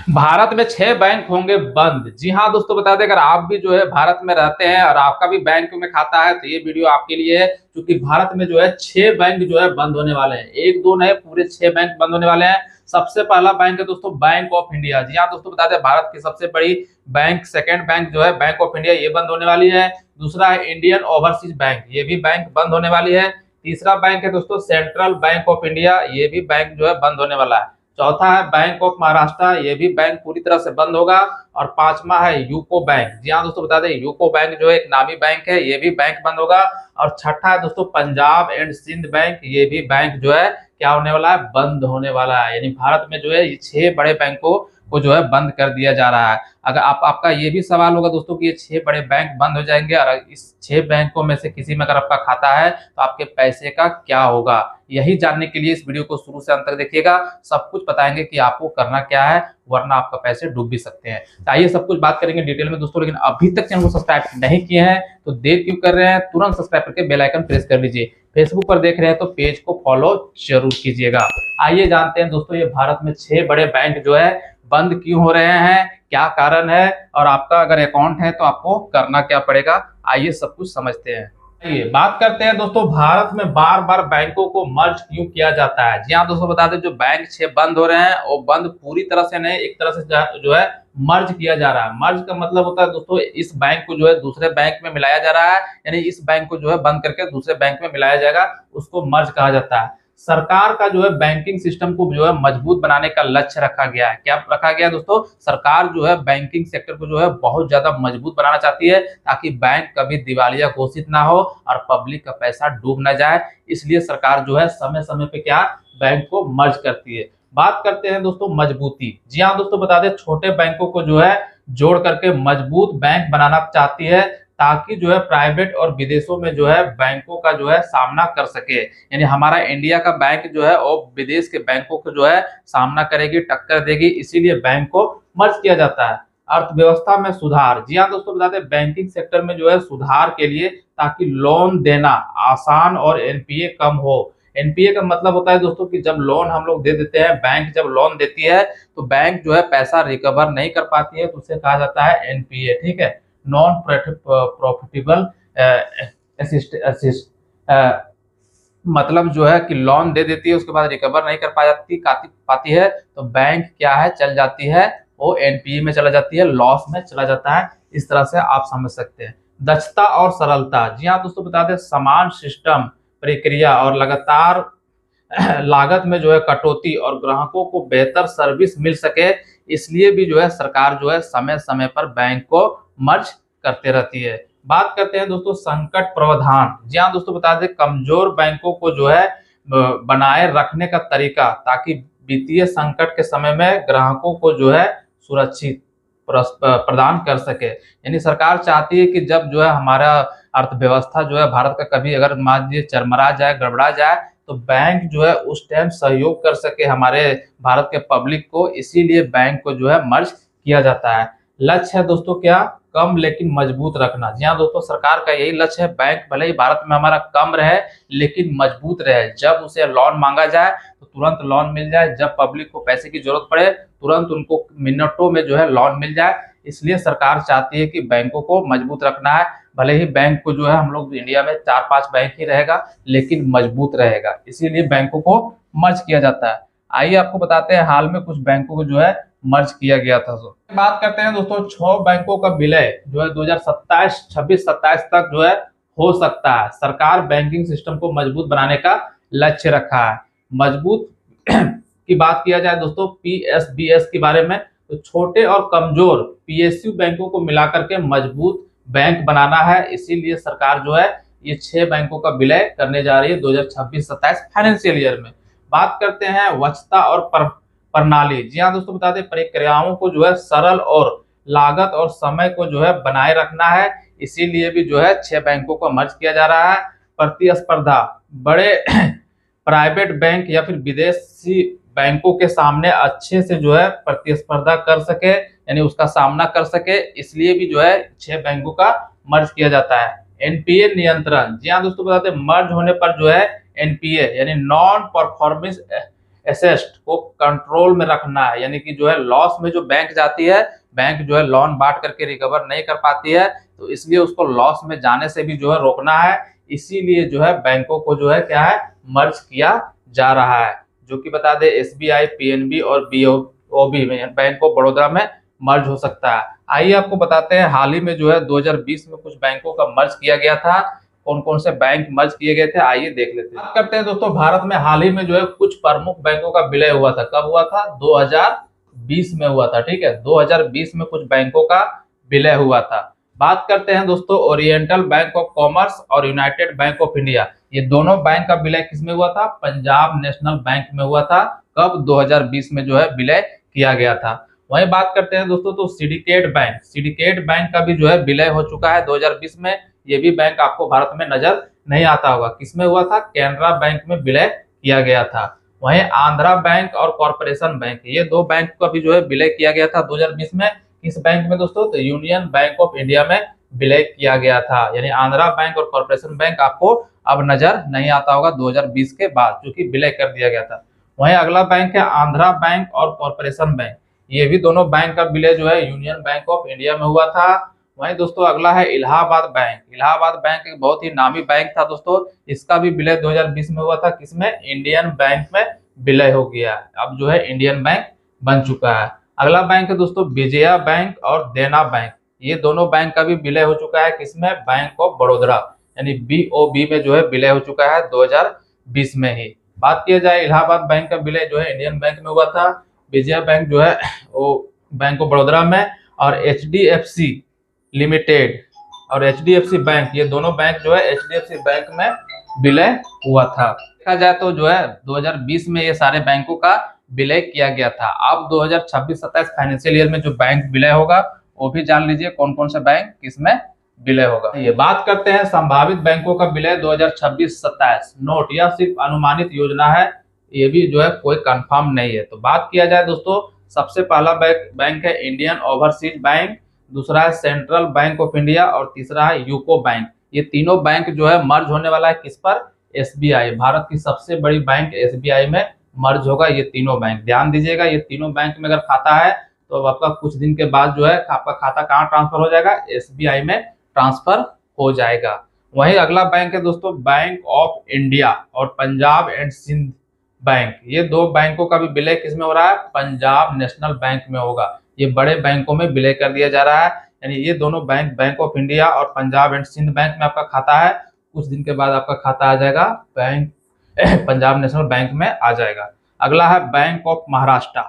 भारत में 6 बैंक होंगे बंद। जी हाँ दोस्तों, बता दें अगर आप भी जो है भारत में रहते हैं और आपका भी बैंक में खाता है तो ये वीडियो आपके लिए है, क्योंकि भारत में जो है 6 बैंक जो है बंद होने वाले हैं। एक दो नहीं, पूरे 6 बैंक बंद होने वाले हैं। सबसे पहला बैंक है दोस्तों बैंक ऑफ इंडिया। जी हाँ दोस्तों, बता दें भारत की सबसे बड़ी बैंक, सेकेंड बैंक जो है बैंक ऑफ इंडिया, ये बंद होने वाली है। दूसरा है इंडियन ओवरसीज बैंक, ये भी बैंक बंद होने वाली है। तीसरा बैंक है दोस्तों सेंट्रल बैंक ऑफ इंडिया, ये भी बैंक जो है बंद होने वाला है। चौथा है बैंक ऑफ महाराष्ट्र, ये भी बैंक पूरी तरह से बंद होगा। और पांचवा है यूको बैंक। जी हाँ दोस्तों, बता दें यूको बैंक जो है एक नामी बैंक है, ये भी बैंक बंद होगा। और छठा है दोस्तों पंजाब एंड सिंध बैंक, ये भी बैंक जो है क्या होने वाला है, बंद होने वाला है। यानी भारत में जो है ये 6 बड़े बैंकों को जो है बंद कर दिया जा रहा है। अगर आपका ये भी सवाल होगा दोस्तों कि ये 6 बड़े बैंक बंद हो जाएंगे और इस 6 बैंकों में से किसी में अगर आपका खाता है तो आपके पैसे का क्या होगा, यही जानने के लिए इस वीडियो को शुरू से अंत तक देखिएगा। सब कुछ बताएंगे कि आपको करना क्या है, वरना आपका पैसे डूब भी सकते हैं। तो आइए सब कुछ बात करेंगे डिटेल में दोस्तों। लेकिन अभी तक चैनल को सब्सक्राइब नहीं किए हैं तो देर क्यों कर रहे हैं, तुरंत सब्सक्राइब करके बेल आइकन प्रेस कर लीजिए। फेसबुक पर देख रहे हैं तो पेज को फॉलो जरूर कीजिएगा। आइए जानते हैं दोस्तों, ये भारत में 6 बड़े बैंक जो है बंद क्यों हो रहे हैं, क्या कारण है, और आपका अगर अकाउंट है तो आपको करना क्या पड़ेगा। आइए सब कुछ समझते हैं। आइए बात करते हैं दोस्तों, भारत में बार बार बैंकों को मर्ज क्यों किया जाता है। जी हाँ दोस्तों, बता दें जो बैंक 6 बंद हो रहे हैं वो बंद पूरी तरह से नहीं, एक तरह से जो है मर्ज किया जा रहा है। मर्ज का मतलब होता है दोस्तों इस बैंक को जो है दूसरे बैंक में मिलाया जा रहा है, यानी इस बैंक को जो है बंद करके दूसरे बैंक में मिलाया जाएगा, उसको मर्ज कहा जाता है। सरकार का जो है बैंकिंग सिस्टम को जो है मजबूत बनाने का लक्ष्य रखा गया है। क्या रखा गया है दोस्तों, सरकार जो है बैंकिंग सेक्टर को जो है बहुत ज्यादा मजबूत बनाना चाहती है, ताकि बैंक कभी दिवालिया घोषित ना हो और पब्लिक का पैसा डूब ना जाए। इसलिए सरकार जो है समय समय पे क्या बैंक को मर्ज करती है। बात करते हैं दोस्तों मजबूती। जी हाँ दोस्तों, बता दें छोटे बैंकों को जो है जोड़ करके मजबूत बैंक बनाना चाहती है, ताकि जो है प्राइवेट और विदेशों में जो है बैंकों का जो है सामना कर सके। यानी हमारा इंडिया का बैंक जो है वो विदेश के बैंकों को जो है सामना करेगी, टक्कर देगी, इसीलिए बैंक को मर्ज किया जाता है। अर्थव्यवस्था में सुधार। जी हाँ दोस्तों, बताते हैं बैंकिंग सेक्टर में जो है सुधार के लिए, ताकि लोन देना आसान और एनपीए कम हो। एनपीए का मतलब होता है दोस्तों कि जब लोन हम लोग दे देते हैं, बैंक जब लोन देती है तो बैंक जो है पैसा रिकवर नहीं कर पाती है, तो उसे कहा जाता है एनपीए। ठीक है, नॉन प्रॉफिटेबल असिस्ट, मतलब जो है कि लोन दे देती है उसके बाद रिकवर नहीं कर पाती है, तो बैंक क्या है चल जाती है, वो एनपीए में चला जाती है, लॉस में चला जाता है। इस तरह से आप समझ सकते हैं। दक्षता और सरलता। जी हाँ दोस्तों, बता दें समान सिस्टम, प्रक्रिया और लगातार लागत में जो है कटौती और ग्राहकों को बेहतर सर्विस मिल सके, इसलिए भी जो है सरकार जो है समय समय पर बैंक को मर्ज करते रहती है। बात करते हैं दोस्तों संकट प्रावधान। जी हाँ दोस्तों, बता दें कमजोर बैंकों को जो है बनाए रखने का तरीका, ताकि वित्तीय संकट के समय में ग्राहकों को जो है सुरक्षित प्रदान कर सके। यानी सरकार चाहती है कि जब जो है हमारा अर्थव्यवस्था जो है भारत का कभी अगर मान लीजिए चरमरा जाए, गड़बड़ा जाए, तो बैंक जो है उस टाइम सहयोग कर सके हमारे भारत के पब्लिक को, इसीलिए बैंक को जो है मर्ज किया जाता है। लक्ष्य है दोस्तों क्या, कम लेकिन मजबूत रखना। जी हाँ दोस्तों, सरकार का यही लक्ष्य है, बैंक भले ही भारत में हमारा कम रहे लेकिन मजबूत रहे। जब उसे लोन मांगा जाए तो तुरंत लोन मिल जाए, जब पब्लिक को पैसे की जरूरत पड़े तुरंत उनको मिनटों में जो है लोन मिल जाए। इसलिए सरकार चाहती है कि बैंकों को मजबूत रखना है। भले ही बैंक को जो है हम लोग इंडिया में 4-5 बैंक ही रहेगा लेकिन मजबूत रहेगा, इसीलिए बैंकों को मर्ज किया जाता है। आइए आपको बताते हैं हाल में कुछ बैंकों को जो है मर्ज किया गया था। बात करते हैं दोस्तों 6 बैंकों का विलय जो है 2026 तक जो है हो सकता है। सरकार बैंकिंग सिस्टम को मजबूत बनाने का लक्ष्य रखा है। मजबूत की बात किया जाए दोस्तों पीएसबीएस के बारे में, तो छोटे और कमजोर पीएसयू बैंकों को मिलाकर के मजबूत बैंक बनाना है, इसीलिए सरकार जो है ये 6 बैंकों का विलय करने जा रही है 2026-27 फाइनेंशियल ईयर में। बात करते हैं वचता और प्रणाली। जी हाँ दोस्तों, बता दें प्रक्रियाओं को जो है सरल और लागत और समय को जो है बनाए रखना है, इसीलिए भी जो है 6 बैंकों को मर्ज किया जा रहा है। प्रतिस्पर्धा, बड़े प्राइवेट बैंक या फिर विदेशी बैंकों के सामने अच्छे से जो है प्रतिस्पर्धा कर सके, यानी उसका सामना कर सके, इसलिए भी जो है 6 बैंकों का मर्ज किया जाता है। एनपीए नियंत्रण। जी हाँ दोस्तों, बताते हैं मर्ज होने पर जो है एनपीए यानी नॉन परफॉर्मेंस एसेस्ट को कंट्रोल में रखना है, यानी कि जो है लॉस में जो बैंक जाती है, बैंक जो है लोन बांट करके रिकवर नहीं कर पाती है, तो इसलिए उसको लॉस में जाने से भी जो है रोकना है। इसीलिए जो है बैंकों को जो है क्या है, मर्ज किया जा रहा है, जो कि बता दे एसबीआई, पीएनबी और बीओबी में, बैंक ऑफ बड़ौदा में मर्ज हो सकता है। आइए आपको बताते हैं हाल ही में जो है 2020 में कुछ बैंकों का मर्ज किया गया था। कौन कौन से बैंक मर्ज किए गए थे, आइए देख लेते हैं। बात करते हैं दोस्तों, भारत में हाल ही में जो है कुछ प्रमुख बैंकों का विलय हुआ था। कब हुआ था? 2020 में हुआ था। ठीक है, 2020 में कुछ बैंकों का विलय हुआ था। बात करते हैं दोस्तों, ओरिएंटल बैंक ऑफ कॉमर्स और यूनाइटेड बैंक ऑफ इंडिया, ये दोनों बैंक का विलय किसमें हुआ था? पंजाब नेशनल बैंक में हुआ था। कब? 2020 में जो है विलय किया गया था। वहीं बात करते हैं दोस्तों, तो सिंडिकेट बैंक का भी जो है विलय हो चुका है 2020 में। ये भी बैंक आपको भारत में नजर नहीं आता होगा। किसमें हुआ था? कैनरा बैंक में विलय किया गया था। वहीं आंध्रा बैंक और कॉर्पोरेशन बैंक, ये दो बैंक का भी जो है विलय किया गया था 2020 में। किस बैंक में दोस्तों? तो यूनियन बैंक ऑफ इंडिया में विलय किया गया था। यानी आंध्रा बैंक और कॉर्पोरेशन बैंक आपको अब नजर नहीं आता होगा 2020 के बाद, क्योंकि विलय कर दिया गया था। वहीं अगला बैंक है आंध्रा बैंक और कॉर्पोरेशन बैंक, ये भी दोनों बैंक का विलय जो है यूनियन बैंक ऑफ इंडिया में हुआ था। वहीं दोस्तों अगला है इलाहाबाद बैंक। इलाहाबाद बैंक एक बहुत ही नामी बैंक था दोस्तों, इसका भी विलय 2020 में हुआ था। किसमें? इंडियन बैंक में विलय हो गया, अब जो है इंडियन बैंक बन चुका है। अगला बैंक है दोस्तों विजया बैंक और देना बैंक, ये दोनों बैंक का भी विलय हो चुका है। किसमें? बैंक ऑफ बड़ौदा यानी बीओबी में जो है विलय हो चुका है 2020 में ही। बात किया जाए इलाहाबाद बैंक का विलय जो है इंडियन बैंक में हुआ था, विजया बैंक जो है वो बैंक ऑफ बड़ौदा में, और एचडीएफसी लिमिटेड और एचडीएफसी बैंक, ये दोनों बैंक जो है एचडीएफसी बैंक में विलय हुआ था। देखा जाए तो जो है 2020 में ये सारे बैंकों का विलय किया गया था। अब 2026-27 फाइनेंशियल ईयर में जो बैंक विलय होगा वो भी जान लीजिए कौन कौन सा बैंक किसमें विलय होगा। ये बात करते हैं संभावित बैंकों का विलय 2026-27। नोट, यह सिर्फ अनुमानित योजना है, ये भी जो है कोई कंफर्म नहीं है। तो बात किया जाए दोस्तों, सबसे पहला बैंक है इंडियन ओवरसीज बैंक, दूसरा है सेंट्रल बैंक ऑफ इंडिया और तीसरा है यूको बैंक। ये तीनों बैंक जो है मर्ज होने वाला है किस पर? एसबीआई, भारत की सबसे बड़ी बैंक एसबीआई में मर्ज होगा ये तीनों बैंक। ध्यान दीजिएगा, ये तीनों बैंक में अगर खाता है तो आपका कुछ दिन के बाद जो है आपका खाता कहाँ ट्रांसफर हो जाएगा? एसबीआई में ट्रांसफर हो जाएगा। वहीं अगला बैंक है दोस्तों बैंक ऑफ इंडिया और पंजाब एंड सिंध बैंक, ये दो बैंकों का भी विलय किसमें हो रहा है? पंजाब नेशनल बैंक में होगा। ये बड़े बैंकों में विलय कर दिया जा रहा है, यानी ये दोनों बैंक, बैंक ऑफ इंडिया और पंजाब एंड सिंध बैंक में आपका खाता है, कुछ दिन के बाद आपका खाता आ जाएगा बैंक पंजाब नेशनल बैंक में आ जाएगा। अगला है बैंक ऑफ महाराष्ट्र,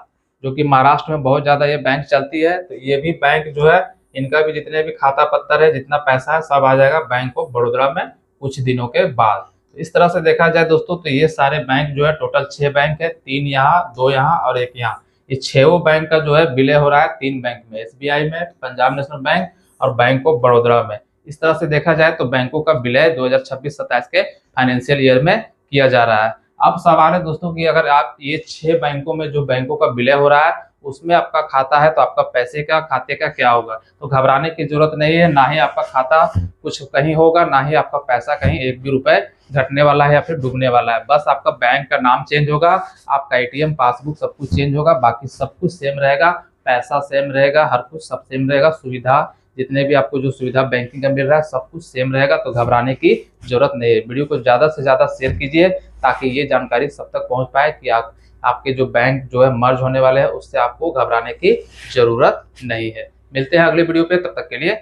जो कि महाराष्ट्र में बहुत ज्यादा ये बैंक चलती है। तो ये भी बैंक जो है, इनका भी जितने भी खाता पत्तर है, जितना पैसा है, सब आ जाएगा बैंक ऑफ बड़ौदा में कुछ दिनों के बाद। तो इस तरह से देखा जाए दोस्तों, तो ये सारे बैंक जो है टोटल 6 बैंक है, 3 यहाँ, 2 यहाँ और 1 यहाँ। ये 6 बैंक का जो है विलय हो रहा है 3 बैंक में, एसबीआई में, पंजाब नेशनल बैंक और बैंक ऑफ बड़ौदा में। इस तरह से देखा जाए तो बैंकों का विलय 2026-27 के फाइनेंशियल ईयर में किया जा रहा है। अब सवाल है दोस्तों कि अगर आप ये 6 बैंकों में जो बैंकों का विलय हो रहा है उसमें आपका खाता है, तो आपका पैसे का, खाते का क्या होगा? तो घबराने की जरूरत नहीं है, ना ही आपका खाता कुछ कहीं होगा, ना ही आपका पैसा कहीं 1 भी रुपए घटने वाला है या फिर डूबने वाला है। बस आपका बैंक का नाम चेंज होगा, आपका एटीएम, पासबुक सब कुछ चेंज होगा, बाकी सब कुछ सेम रहेगा, पैसा सेम रहेगा, हर कुछ सब सेम रहेगा, सुविधा जितने भी आपको जो सुविधा बैंकिंग का मिल रहा है सब कुछ सेम रहेगा। तो घबराने की जरूरत नहीं है। वीडियो को ज्यादा से ज्यादा शेयर कीजिए ताकि ये जानकारी सब तक पहुंच पाए कि आपके जो बैंक जो है मर्ज होने वाले हैं उससे आपको घबराने की जरूरत नहीं है। मिलते हैं अगले वीडियो पे, तब तक के लिए